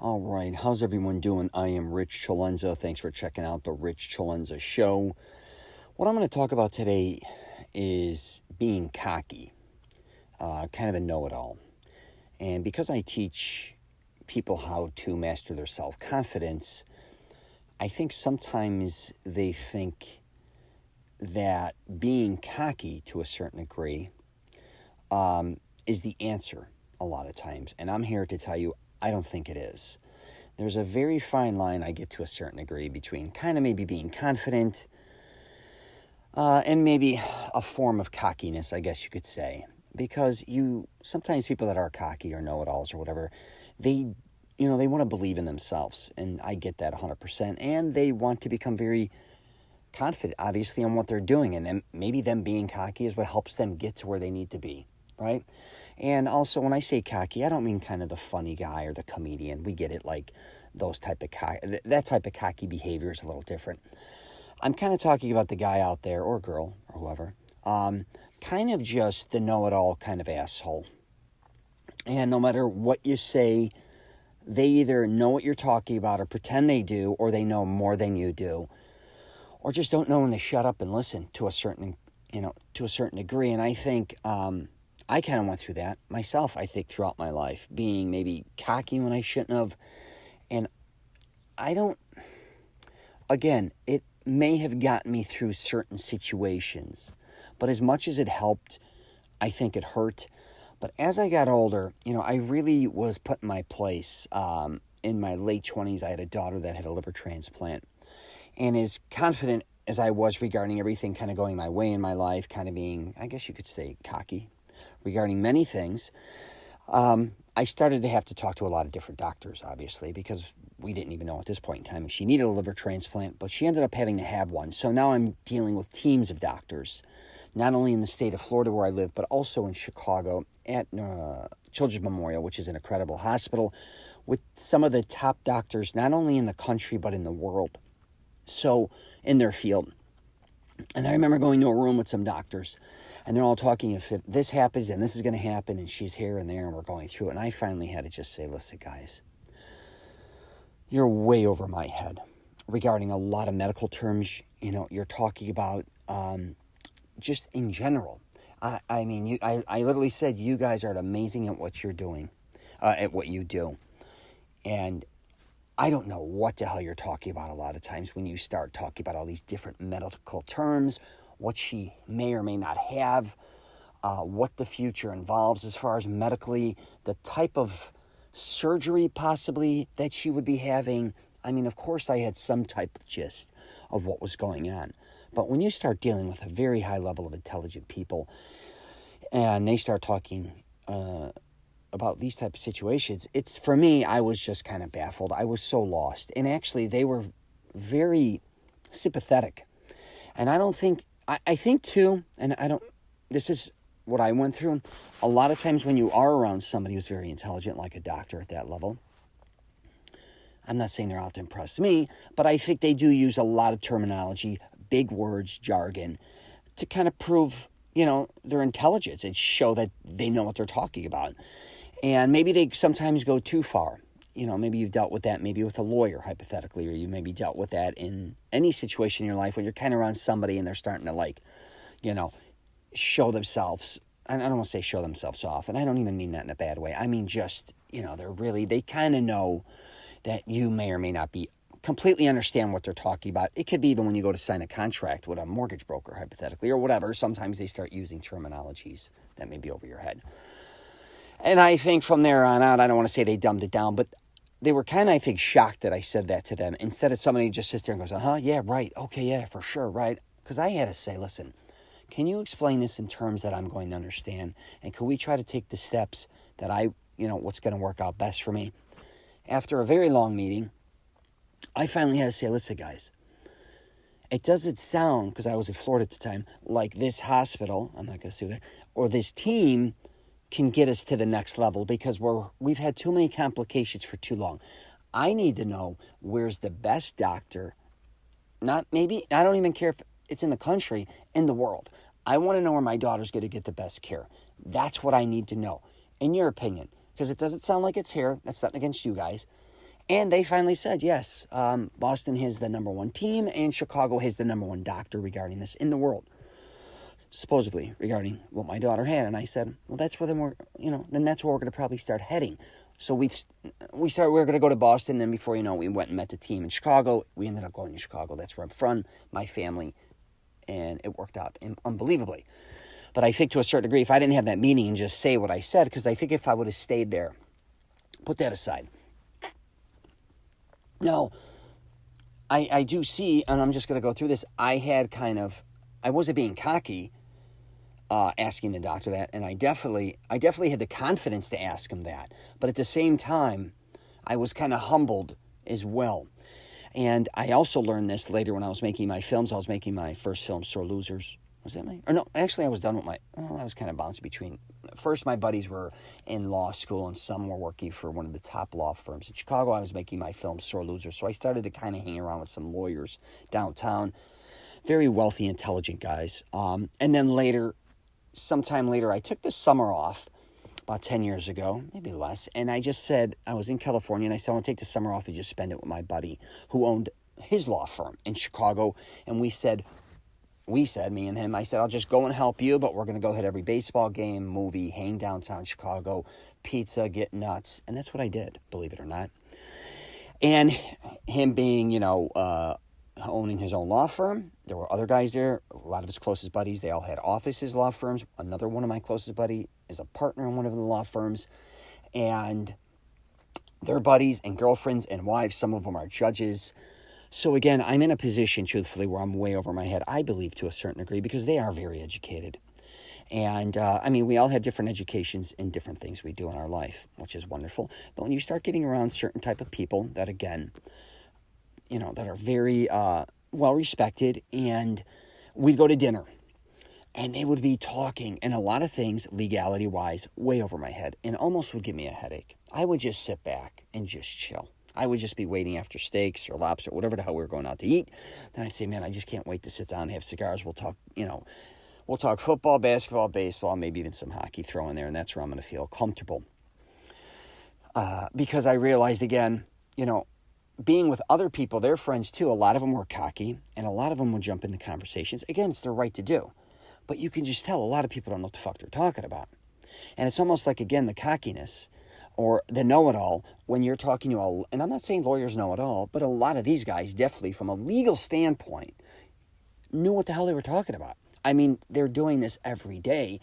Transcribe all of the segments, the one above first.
All right, how's everyone doing? I am Rich CELENZA. Thanks for checking out the Rich CELENZA show. What I'm going to talk about today is being cocky, kind of a know-it-all. And because I teach people how to master their self-confidence, I think sometimes they think that being cocky to a certain degree is the answer a lot of times. And I'm here to tell you, I don't think it is. There's a very fine line, I get to a certain degree, between kind of maybe being confident and maybe a form of cockiness, I guess you could say. Because sometimes people that are cocky or know-it-alls or whatever, they want to believe in themselves. And I get that 100%. And they want to become very confident, obviously, on what they're doing. And then maybe them being cocky is what helps them get to where they need to be, right? And also, when I say cocky, I don't mean kind of the funny guy or the comedian. We get it, like that type of cocky behavior is a little different. I'm kind of talking about the guy out there, or girl, or whoever, kind of just the know-it-all kind of asshole. And no matter what you say, they either know what you're talking about or pretend they do, or they know more than you do, or just don't know when to shut up and listen to a certain degree. And I think I kind of went through that myself, I think, throughout my life, being maybe cocky when I shouldn't have. And it may have gotten me through certain situations, but as much as it helped, I think it hurt. But as I got older, I really was put in my place. In my late 20s, I had a daughter that had a liver transplant. And as confident as I was regarding everything kind of going my way in my life, kind of being, I guess you could say, cocky regarding many things, I started to have to talk to a lot of different doctors, obviously, because we didn't even know at this point in time if she needed a liver transplant, but she ended up having to have one. So now I'm dealing with teams of doctors, not only in the state of Florida where I live, but also in Chicago at Children's Memorial, which is an incredible hospital, with some of the top doctors, not only in the country, but in the world. So, in their field. And I remember going to a room with some doctors, and they're all talking, if this happens, and this is going to happen, and she's here and there, and we're going through it. And I finally had to just say, listen, guys, you're way over my head regarding a lot of medical terms, you're talking about just in general. I literally said, you guys are amazing at what you're doing, at what you do. And I don't know what the hell you're talking about a lot of times when you start talking about all these different medical terms, what she may or may not have, what the future involves as far as medically, the type of surgery possibly that she would be having. I mean, of course I had some type of gist of what was going on. But when you start dealing with a very high level of intelligent people and they start talking about these type of situations, for me, I was just kind of baffled. I was so lost. And actually, they were very sympathetic. And I think too, and this is what I went through. A lot of times when you are around somebody who's very intelligent, like a doctor at that level, I'm not saying they're out to impress me, but I think they do use a lot of terminology, big words, jargon, to kind of prove, their intelligence and show that they know what they're talking about. And maybe they sometimes go too far. Maybe you've dealt with that, maybe with a lawyer, hypothetically, or you maybe dealt with that in any situation in your life when you're kind of around somebody and they're starting to, show themselves. I don't want to say show themselves off, and I don't even mean that in a bad way. I mean just, they kind of know that you may or may not be completely understand what they're talking about. It could be even when you go to sign a contract with a mortgage broker, hypothetically, or whatever. Sometimes they start using terminologies that may be over your head. And I think from there on out, I don't want to say they dumbed it down, but they were kind of, I think, shocked that I said that to them. Instead of somebody just sits there and goes, yeah, right, okay, yeah, for sure, right? Because I had to say, listen, can you explain this in terms that I'm going to understand? And can we try to take the steps that what's going to work out best for me? After a very long meeting, I finally had to say, listen, guys, it doesn't sound, because I was in Florida at the time, like this hospital, I'm not going to say that, or this team can get us to the next level because we've had too many complications for too long. I need to know where's the best doctor, I don't even care if it's in the country, in the world. I want to know where my daughter's going to get the best care. That's what I need to know, in your opinion, because it doesn't sound like it's here. That's nothing against you guys. And they finally said, yes, Boston has the number one team and Chicago has the number one doctor regarding this in the world, supposedly regarding what my daughter had. And I said, well, that's where then that's where we're going to probably start heading. So we were going to go to Boston. And then before you know, we went and met the team in Chicago. We ended up going to Chicago. That's where I'm from, my family. And it worked out unbelievably. But I think to a certain degree, if I didn't have that meeting and just say what I said, because I think if I would have stayed there, put that aside. Now, I do see, and I'm just going to go through this, I wasn't being cocky asking the doctor that, and I definitely had the confidence to ask him that. But at the same time, I was kind of humbled as well. And I also learned this later when I was making my films. I was making my first film, Sore Losers. Was that my... Or no, actually I was done with I was kind of bouncing between... First, my buddies were in law school, and some were working for one of the top law firms. In Chicago, I was making my film, Sore Losers. So I started to kind of hang around with some lawyers downtown. Very wealthy, intelligent guys. And then sometime later, I took the summer off about 10 years ago, maybe less. And I just said, I was in California, and I said, I want to take the summer off and just spend it with my buddy who owned his law firm in Chicago. And we said, me and him, I said, I'll just go and help you, but we're going to go hit every baseball game, movie, hang downtown Chicago, pizza, get nuts. And that's what I did, believe it or not. And him being, owning his own law firm, there were other guys there, a lot of his closest buddies, they all had offices, law firms. Another one of my closest buddies is a partner in one of the law firms. And their buddies and girlfriends and wives, some of them are judges. So again, I'm in a position, truthfully, where I'm way over my head, I believe, to a certain degree, because they are very educated. And, we all have different educations in different things we do in our life, which is wonderful. But when you start getting around certain type of people that, again, that are very well-respected, and we'd go to dinner, and they would be talking, and a lot of things, legality-wise, way over my head, and almost would give me a headache. I would just sit back and just chill. I would just be waiting after steaks or lobster, whatever the hell we were going out to eat. Then I'd say, man, I just can't wait to sit down and have cigars. We'll talk, we'll talk football, basketball, baseball, maybe even some hockey throw in there, and that's where I'm going to feel comfortable. Because I realized, again, being with other people, their friends too, a lot of them were cocky, and a lot of them would jump into conversations. Again, it's their right to do. But you can just tell a lot of people don't know what the fuck they're talking about. And it's almost like, again, the cockiness or the know-it-all when you're talking to and I'm not saying lawyers know it all, but a lot of these guys definitely, from a legal standpoint, knew what the hell they were talking about. I mean, they're doing this every day.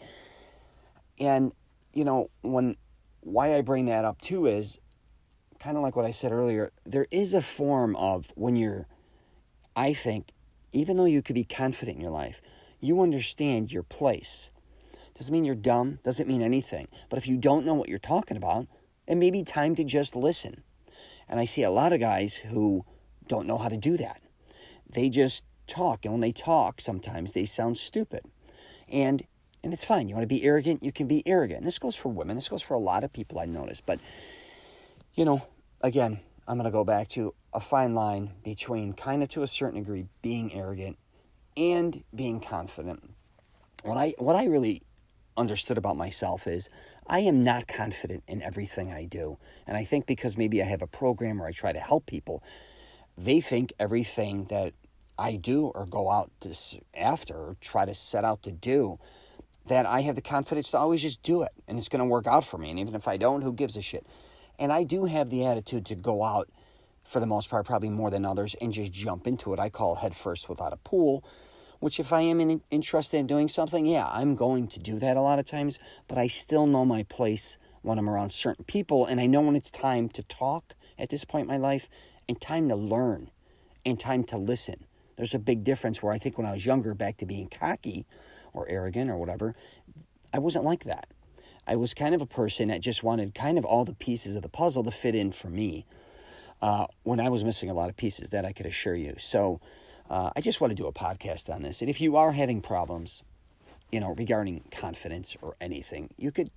And, why I bring that up too is kind of like what I said earlier, there is a form of I think, even though you could be confident in your life, you understand your place. Doesn't mean you're dumb, doesn't mean anything. But if you don't know what you're talking about, it may be time to just listen. And I see a lot of guys who don't know how to do that. They just talk, and when they talk, sometimes they sound stupid. And it's fine. You want to be arrogant, you can be arrogant. And this goes for women. This goes for a lot of people, I notice. But, again, I'm going to go back to a fine line between kind of to a certain degree being arrogant and being confident. What I really understood about myself is I am not confident in everything I do. And I think because maybe I have a program or I try to help people, they think everything that I do or go out to after or try to set out to do, that I have the confidence to always just do it. And it's going to work out for me. And even if I don't, who gives a shit? And I do have the attitude to go out, for the most part, probably more than others, and just jump into it. I call head first without a pool, which if I am interested in doing something, yeah, I'm going to do that a lot of times, but I still know my place when I'm around certain people, and I know when it's time to talk at this point in my life, and time to learn, and time to listen. There's a big difference where I think when I was younger, back to being cocky or arrogant or whatever, I wasn't like that. I was kind of a person that just wanted kind of all the pieces of the puzzle to fit in for me when I was missing a lot of pieces, that I could assure you. So I just want to do a podcast on this. And if you are having problems, regarding confidence or anything, you could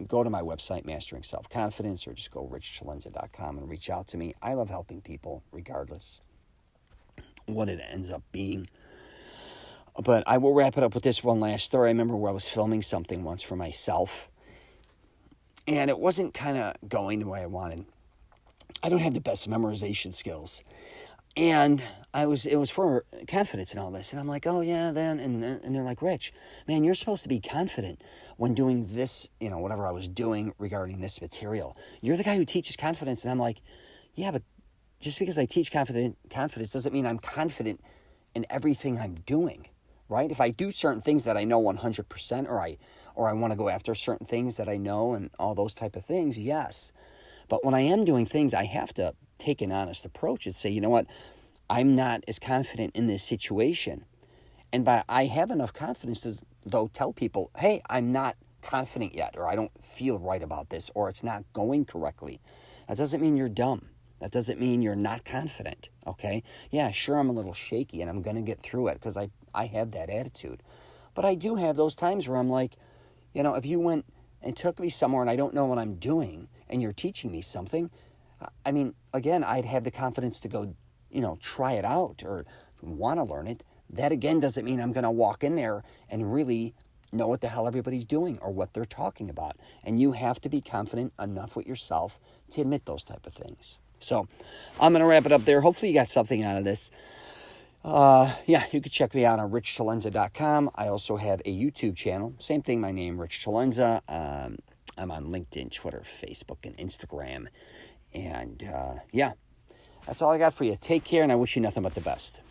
go to my website, Mastering Self-Confidence, or just go richcelenza.com and reach out to me. I love helping people regardless what it ends up being. But I will wrap it up with this one last story. I remember where I was filming something once for myself, and it wasn't kind of going the way I wanted. I don't have the best memorization skills. And it was for confidence and all this. And I'm like, oh yeah, then, and they're like, Rich, man, you're supposed to be confident when doing this, whatever I was doing regarding this material. You're the guy who teaches confidence. And I'm like, yeah, but just because I teach confidence doesn't mean I'm confident in everything I'm doing, right? If I do certain things that I know 100%, or I want to go after certain things that I know and all those type of things, yes. But when I am doing things, I have to take an honest approach and say, you know what, I'm not as confident in this situation. And I have enough confidence to, though, tell people, hey, I'm not confident yet, or I don't feel right about this, or it's not going correctly. That doesn't mean you're dumb. That doesn't mean you're not confident, okay? Yeah, sure, I'm a little shaky, and I'm going to get through it because I have that attitude. But I do have those times where I'm like, if you went and took me somewhere and I don't know what I'm doing and you're teaching me something, I mean, again, I'd have the confidence to go, try it out or want to learn it. That, again, doesn't mean I'm going to walk in there and really know what the hell everybody's doing or what they're talking about. And you have to be confident enough with yourself to admit those type of things. So I'm going to wrap it up there. Hopefully you got something out of this. Yeah, you can check me out on richcelenza.com. I also have a YouTube channel. Same thing, my name, Rich Celenza. I'm on LinkedIn, Twitter, Facebook, and Instagram. And yeah, that's all I got for you. Take care, and I wish you nothing but the best.